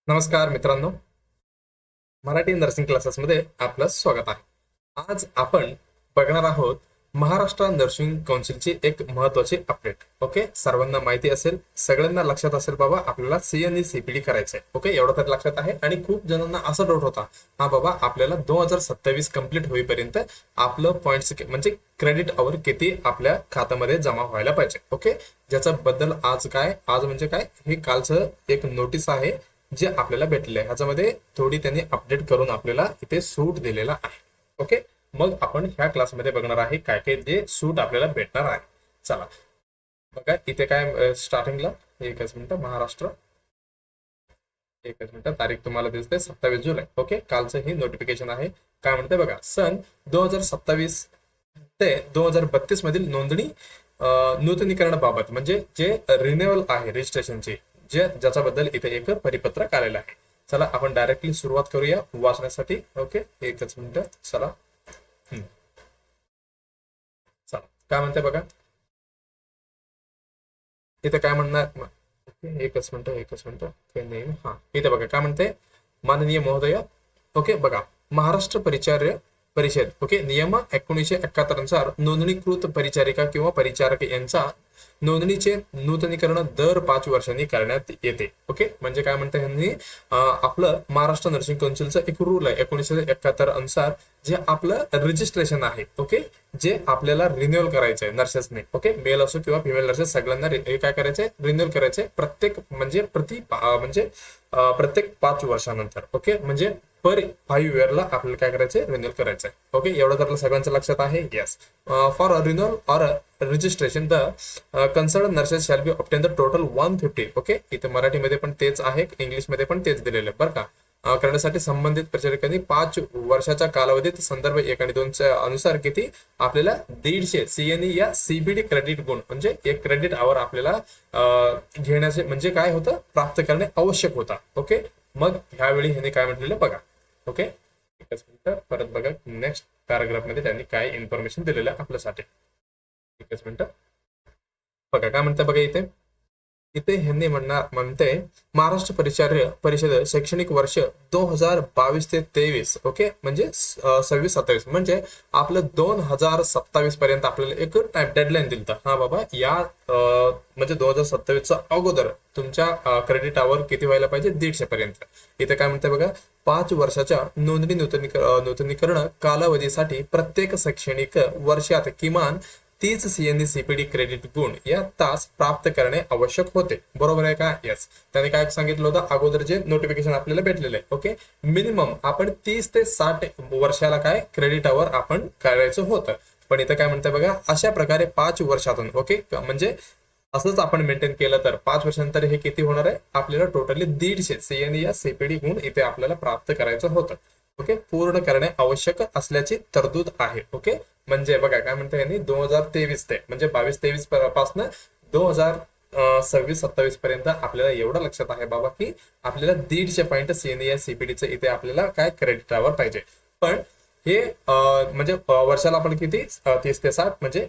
नमस्कार मित्रांनो, मराठी नर्सिंग क्लासेसमध्ये आपलं स्वागत आहे. आज आपण बघणार आहोत महाराष्ट्र नर्सिंग काउन्सिलची एक महत्वाची अपडेट. ओके, सर्वांना माहिती असेल, सगळ्यांना लक्षात असेल बाबा आपल्याला सीएनई सीपीडी करायचंय. ओके, एवढं तर लक्षात आहे. आणि खूप जणांना असा डाऊट होता, हा बाबा आपल्याला 2027 कंप्लीट होईपर्यंत आपलं पॉईंट्स म्हणजे क्रेडिट आवर किती आपल्या खात्यामध्ये जमा व्हायला पाहिजे. ओके, ज्याच्या बद्दल आज म्हणजे काय, हे कालचं एक नोटीस आहे जे आपल्याला भेटले आहे. ह्याच्यामध्ये थोडी त्यांनी अपडेट करून आपल्याला इथे सूट दिलेला आहे. ओके, मग आपण ह्या क्लासमध्ये बघणार आहे काय काय जे सूट आपल्याला भेटणार आहे. चला बघा, इथे काय स्टार्टिंगला एकच मिनिट, महाराष्ट्र, एकच मिनिट, तारीख तुम्हाला दिसते 27 जुलै. ओके, कालचं ही नोटिफिकेशन आहे. काय म्हणते बघा, सन 2027 ते 2032 मधील नोंदणी नूतनीकरणाबाबत म्हणजे जे रिन्युअल आहे रजिस्ट्रेशनचे, ज्याच्याबद्दल इथे एक परिपत्रक आलेलं आहे. चला आपण डायरेक्टली सुरुवात करूया वाचण्यासाठी. ओके, एकच मिनिट. चला चला काय म्हणते बघा, इथे काय म्हणणार. ओके, एकच मिनिट ते नेम. हा, इथे बघा काय म्हणते, माननीय महोदय. ओके बघा, महाराष्ट्र परिचार्य परिषद, ओके, नियम 1971 नुसार नोंदणीकृत परिचारिका किंवा परिचारक यांचा नोंदणीचे नूतनीकरण दर 5 वर्षांनी करण्यात येते. ओके, म्हणजे काय म्हणते ह्यांनी, आपलं महाराष्ट्र नर्सिंग काउन्सिलचा एक रूल आहे 1971 अनुसार, जे आपलं रजिस्ट्रेशन आहे. ओके, जे आपल्याला रिन्युअल करायचंय नर्सेसने. ओके, मेल असो किंवा फिमेल नर्सेस सगळ्यांना काय करायचंय, रिन्युअल करायचंय प्रत्येक म्हणजे प्रत्येक 5 वर्षानंतर. ओके, म्हणजे पर 5 इयरला आपल्याला काय करायचंय, रिन्युअल करायचंय. ओके, एवढं तर सगळ्यांच्या लक्षात आहे. Yes, for renewal or registration the concern nurses shall be obtain the total 150. Okay, इथे मराठीमध्ये पण तेच आहे, इंग्लिशमध्ये पण तेच दिलेलं आहे बरं का. करण्यासाठी संबंधित परिचारिकांनी 5 वर्षाच्या कालावधीत संदर्भ 1 आणि 2 अनुसार किती आपल्याला 150 सीएनई या सीबीडी क्रेडिट गुण म्हणजे एक क्रेडिट आवर आपल्याला घेण्याचे म्हणजे काय होतं, प्राप्त करणे आवश्यक होता. ओके, मग ह्यावेळी ह्याने काय म्हटलेलं बघा. ओके, एकच मिनिट, परत बघा नेक्स्ट पॅराग्राफ मध्ये त्यांनी काय इन्फॉर्मेशन दिलेलं आहे आपल्यासाठी. एकच मिनिट बघा काय म्हणतं बघा, इथे इथे ह्यांनी म्हणते महाराष्ट्र परिचार्य परिषद शैक्षणिक वर्ष 2022 ते 23. ओके, म्हणजे 26-27 म्हणजे आपलं 2027 पर्यंत आपल्याला एक टाइम डेडलाईन दिलता. हा बाबा, या म्हणजे 2027च्या अगोदर तुमच्या क्रेडिट आवर किती व्हायला पाहिजे, 150 पर्यंत. इथे काय म्हणते बघा, 5 वर्षाच्या नूतनीकरण कालावधीसाठी प्रत्येक शैक्षणिक वर्षात किमान 30 सीएनई सीपीडी क्रेडिट गुण या तास प्राप्त करणे आवश्यक होते. बरोबर आहे का. येस, त्याने काय सांगितलं होतं अगोदर जे नोटिफिकेशन आपल्याला भेटलेलं आहे. ओके, मिनिमम आपण 30 ते 60 वर्षाला काय क्रेडिट आवर आपण करायचं होतं. पण इथं काय म्हणतं बघा, अशा प्रकारे 5 वर्षातून. ओके, म्हणजे असंच आपण मेंटेन केलं तर 5 वर्षानंतर हे किती होणार आहे, आपल्याला टोटली 150 सीएनई या सीपीडी गुण इथे आपल्याला प्राप्त करायचं होतं. ओके, पूर्ण करणे आवश्यक असल्याची तरतूद आहे. ओके, म्हणजे बघा काय म्हणते यांनी 2023 ते म्हणजे 22-23 पासून 2026-27 पर्यंत आपल्याला एवढं लक्षात आहे बाबा की आपल्याला 150 पॉईंट सीएनई या सीपीडीचं इथे आपल्याला काय क्रेडिट आवर पाहिजे. पण हे म्हणजे वर्षाला आपण किती 30 ते 60 म्हणजे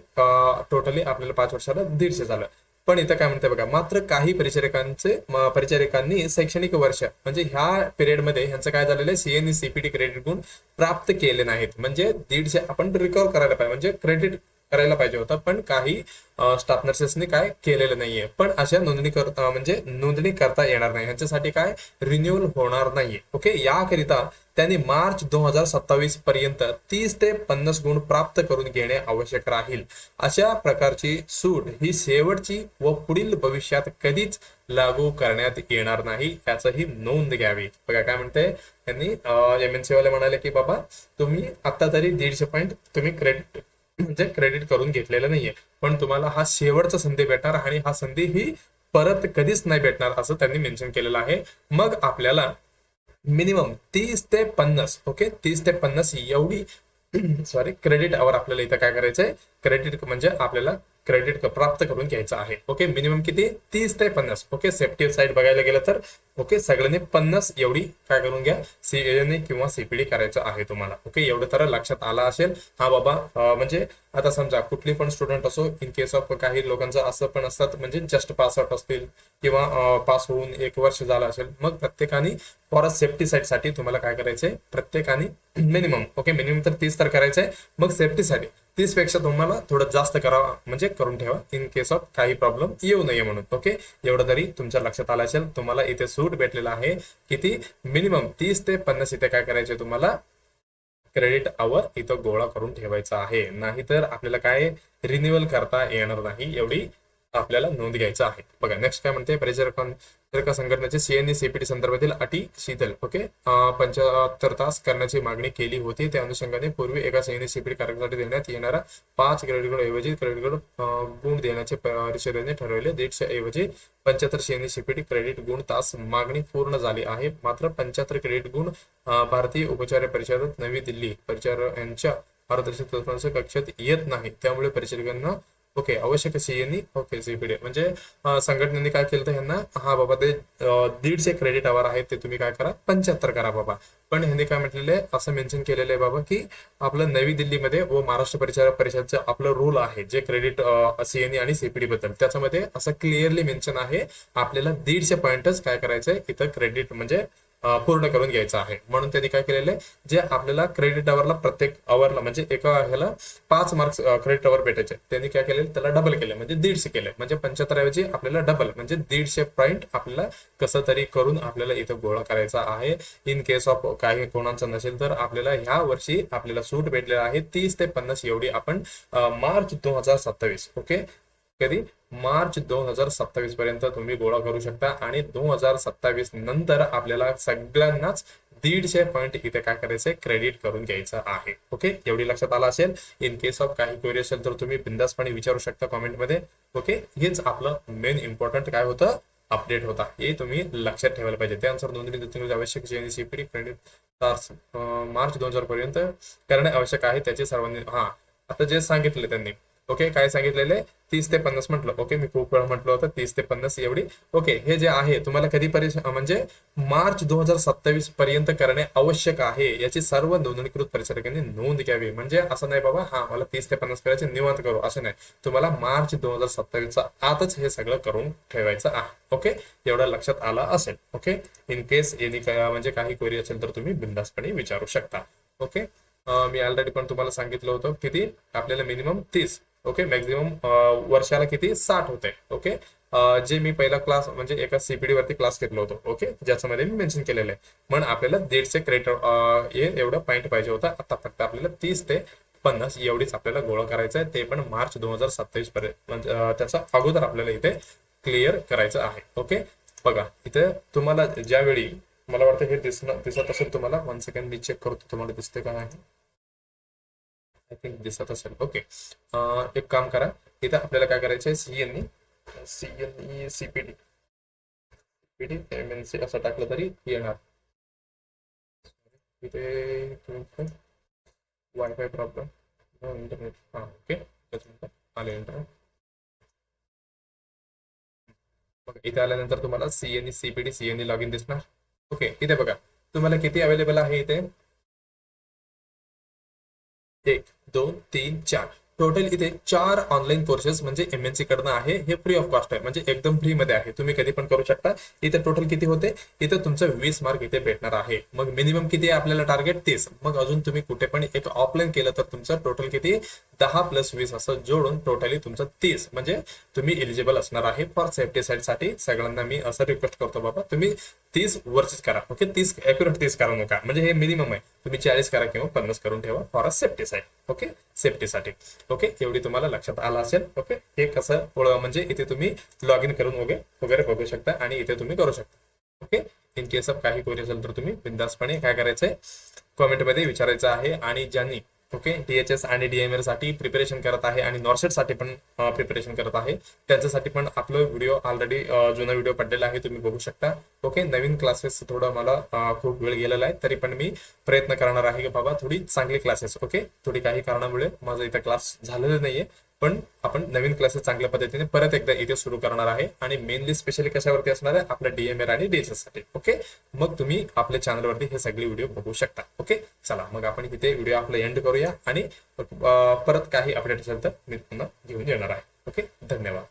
टोटली आपल्याला 5 वर्षाला 150 झालं. पण इथं काय म्हणते बघा, मात्र काही परिचारिकांनी शैक्षणिक वर्ष म्हणजे ह्या पिरियडमध्ये ह्यांचं काय झालेलं आहे, सीएनई सीपीडी क्रेडिट गुण प्राप्त केले नाहीत. म्हणजे 150 आपण रिकव्हर करायला पाहिजे म्हणजे क्रेडिट करायला पाहिजे होतं, पण काही स्टाफ नर्सेसनी काय केलेलं नाहीये. पण अशा नोंदणी करता येणार नाही, ह्यांच्यासाठी काय रिन्युअल होणार नाहीये. ओके, याकरिता त्यांनी मार्च 2027 पर्यंत 30 ते 50 गुण प्राप्त करून घेणे आवश्यक राहील. अशा प्रकारची सूट ही शेवटची व पुढील भविष्यात कधीच लागू करण्यात येणार नाही, याचंही नोंद घ्यावी. बघा काय म्हणते त्यांनी, एमएनसी वाले म्हणाले की बाबा तुम्ही आता तरी 150 पॉईंट तुम्ही क्रेडिट करून घेतलेलं नाहीये, पण तुम्हाला हा शेवटचा संधी भेटणार आणि हा संधी ही परत कधीच नाही भेटणार असं त्यांनी मेन्शन केलेलं आहे. मग आपल्याला मिनिमम 30 ते 50. ओके, 30 ते 50 एवढी सॉरी क्रेडिट आवर आपल्याला इथं काय करायचंय, क्रेडिट म्हणजे आपल्याला क्रेडिट प्राप्त करून घ्यायचं आहे. ओके, मिनिमम किती 30 ते 50. ओके, सेफ्टी साईड बघायला गेलं तर ओके सगळ्यांनी 50 एवढी काय करून घ्या, सीएनए किंवा सीपीडी करायचं आहे तुम्हाला. ओके, एवढं तर लक्षात आलं असेल. हा बाबा म्हणजे आता समजा कुठली पण स्टुडंट असो, इन केस ऑफ काही लोकांचं असं पण असतात म्हणजे जस्ट पास आउट असतील किंवा पास होऊन 1 वर्ष झालं असेल, मग प्रत्येकाने फॉर सेफ्टी साठी तुम्हाला काय करायचंय, प्रत्येकाने मिनिमम ओके मिनिमम तर 30 तर करायचंय. मग सेफ्टीसाठी 30 पेक्षा तुम्हाला थोडं जास्त करावं म्हणजे करून ठेवा, इन केस ऑफ काही प्रॉब्लेम येऊ नये म्हणून. ओके, एवढं तरी तुमच्या लक्षात आलं असेल. तुम्हाला इथे सूट भेटलेला आहे किती, मिनिमम 30 ते 50 इथे काय करायचे तुम्हाला क्रेडिट आवर इथं गोळा करून ठेवायचा आहे. नाहीतर आपल्याला काय रिन्युअल करता येणार नाही, एवढी आपल्याला नोंद घ्यायचं आहे. बघा नेक्स्ट काय म्हणते, परिचारका संघटनेचे सीएनई सीपीटी संदर्भातील अटी शिथिल. ओके, 75 तास करण्याची मागणी केली होती. त्या अनुषंगाने पूर्वी एका सीएनई सीपीटी कार्यक्रमासाठी देण्यात येणारा 5 क्रेडिट गुण ऐवजी क्रेडिट गुण देण्याचे परिषदेने ठरवले. 150 ऐवजी 75 सीएनई सीपीटी क्रेडिट गुण तास मागणी पूर्ण झाली आहे. मात्र 75 क्रेडिट गुण भारतीय उपचार्य परिषद नवी दिल्ली परिचारकांच्या पारदर्शक तत्वांच्या कक्षात येत नाही. त्यामुळे परिचारकांना ओके आवश्यक सीएनई ओके सीपीडी म्हणजे संघटनेने काय केलं तर ह्यांना हा बाबा ते 150 क्रेडिट आवर आहेत ते तुम्ही काय करा 75 करा बाबा. पण ह्यांनी काय म्हटलेलं आहे, असं मेन्शन केलेलं आहे बाबा की आपलं नवी दिल्लीमध्ये व महाराष्ट्र परिचारक परिषदचं आपलं रूल आहे जे क्रेडिट सीएनई आणि सीपीडी बद्दल, त्याच्यामध्ये असं क्लिअरली मेन्शन आहे आपल्याला 150 पॉइंटच काय करायचंय इथं क्रेडिट म्हणजे पूर्ण करून घ्यायचं आहे. म्हणून त्यांनी काय केलेलं आहे, जे आपल्याला क्रेडिट आवरला प्रत्येक आवरला म्हणजे एका ह्याला 5 मार्क्स क्रेडिट आवर भेटायचे, त्यांनी काय केलेलं त्याला डबल केलं म्हणजे 150 केलं. म्हणजे 75 ऐवजी आपल्याला डबल म्हणजे 150 पॉईंट आपल्याला कसं तरी करून आपल्याला इथं गोळा करायचा आहे. इन केस ऑफ काही कोणाचं नसेल तर आपल्याला ह्या वर्षी आपल्याला सूट भेटलेला आहे 30 ते 50 एवढी आपण मार्च 2027 ओके कधी मार्च 2027 पर्यंत तुम्ही गोळा करू शकता. आणि 2027 नंतर आपल्याला सगळ्यांनाच 150 पॉईंट इथे काय करायचंय क्रेडिट करून घ्यायचं आहे. ओके, एवढी लक्षात आलं असेल. इन केस ऑफ काही क्वेरी असेल तर तुम्ही बिंदासपणे विचारू शकता कॉमेंटमध्ये. ओके, हेच आपलं मेन इम्पॉर्टंट काय होतं अपडेट होता, हे तुम्ही लक्षात ठेवायला पाहिजे. त्यानुसार नोंदणी आवश्यक सीपीडी क्रेडिट मार्च 2000 पर्यंत करणे आवश्यक आहे. त्याचे सर्वांनी आता जे सांगितले त्यांनी ओके काय सांगितलेले 30 ते 50 म्हटलं. ओके, मी खूप वेळा म्हटलं होतं 30 ते 50 एवढी. ओके, हे जे आहे तुम्हाला कधी म्हणजे मार्च 2027 पर्यंत करणे आवश्यक आहे. याची सर्व नोंदणीकृत परिचारकांनी नोंद घ्यावी. म्हणजे असं नाही बाबा मला 30 ते 50 करायचे निवांत करू असं नाही, तुम्हाला मार्च 2027 आतच हे सगळं करून ठेवायचं आहे. ओके, एवढं लक्षात आलं असेल. ओके, इन केस यांनी म्हणजे काही क्वेरी असेल तर तुम्ही बिंदासपणे विचारू शकता. ओके, मी ऑलरेडी पण तुम्हाला सांगितलं होतं किती आपल्याला मिनिमम 30 ओके मॅक्झिमम वर्षाला किती 60 होते. ओके, जे मी पहिला क्लास म्हणजे एका सीपीडी वरती क्लास घेतला होतो. ओके, ज्याच्यामध्ये मी मेन्शन केलेलं आहे. पण आपल्याला 150 क्रेडिट एवढं पॉईंट पाहिजे होता. आता फक्त आपल्याला 30 ते 50 एवढीच आपल्याला गोळा करायचं आहे, ते पण मार्च 2027 पर्यंत म्हणजे त्याचा अगोदर आपल्याला इथे क्लिअर करायचं आहे. ओके, बघा इथे तुम्हाला ज्यावेळी मला वाटतं हे दिसत असेल तुम्हाला, 1 सेकंड मी चेक करतो तुम्हाला दिसते का नाही. आय थिंक दिसत असेल. ओके, एक काम करा, इथं आपल्याला काय करायचंय सीएनई सीपीडी एमएनसी असं टाकलं तरी येणार. इथे वायफाय प्रॉब्लेम इंटरनेट ओके आले इंटरनेट. इथे आल्यानंतर तुम्हाला सीएनई सीपीडी सीएनई लॉगिन दिसणार. ओके, इथे बघा तुम्हाला किती अवेलेबल आहे इथे 1 2 3 4 टोटल इथे 4 ऑनलाईन कोर्सेस म्हणजे एमएनसी कडनं आहे. हे फ्री ऑफ कॉस्ट आहे म्हणजे एकदम फ्री मध्ये आहे, तुम्ही कधी पण करू शकता. इथे टोटल किती होते, इथे तुमचं 20 मार्क इथे भेटणार आहे. मग मिनिमम किती आहे आपल्याला टार्गेट 30. मग अजून तुम्ही कुठे पण एक ऑफलाईन केलं तर तुमचं टोटल किती 10 + 20 असं जोडून टोटली तुमचं 30 म्हणजे तुम्ही एलिजिबल असणार आहे फॉर सेफ्टी साईड साठी. सगळ्यांना मी असं रिक्वेस्ट करतो बाबा तुम्ही 30 वर्सेस करा. ओके, 30 ॲक्युरेट 30 करा नका म्हणजे हे मिनिमम आहे. तुम्ही 40 करा किंवा 50 करून ठेवा for a safety side. Okay, सेफ्टीसाठी. ओके, एवढी तुम्हाला लक्षात आलं असेल. ओके, हे कसं म्हणजे इथे तुम्ही लॉग इन करून वगैरे बघू शकता आणि इथे तुम्ही करू शकता. ओके, इन केस ऑफ काही क्वेरी असेल तर तुम्ही बिंदासपणे काय करायचंय कॉमेंटमध्ये विचारायचं आहे. आणि ज्यांनी ओके DHS आणि DML साठी प्रिपरेशन करत आहे आणि नॉर्सेट साठी पण प्रिपरेशन करत आहे त्यांच्यासाठी पण आपलं व्हिडिओ ऑलरेडी जुना व्हिडिओ पडलेला आहे, तुम्ही बघू शकता. ओके, नवीन क्लासेस थोडं मला खूप वेळ गेलेला आहे तरी पण मी प्रयत्न करणार आहे की बाबा थोडी चांगली क्लासेस. ओके, थोडी काही कारणामुळे माझं इथं क्लास झालेलं नाहीये पण आपण नवीन क्लासेस चांगल्या पद्धतीने परत एकदा इथे सुरू करणार आहे आणि मेनली स्पेशली कशावरती असणार आहे, आपल्या डीएमएल आणि डीएसएस साठी. ओके, मग तुम्ही आपल्या चॅनलवरती हे सगळे व्हिडिओ बघू शकता. ओके, चला मग आपण इथे व्हिडिओ आपला एंड करूया आणि परत काही अपडेट असेल तर मी पुन्हा घेऊन येणार आहे. ओके, धन्यवाद.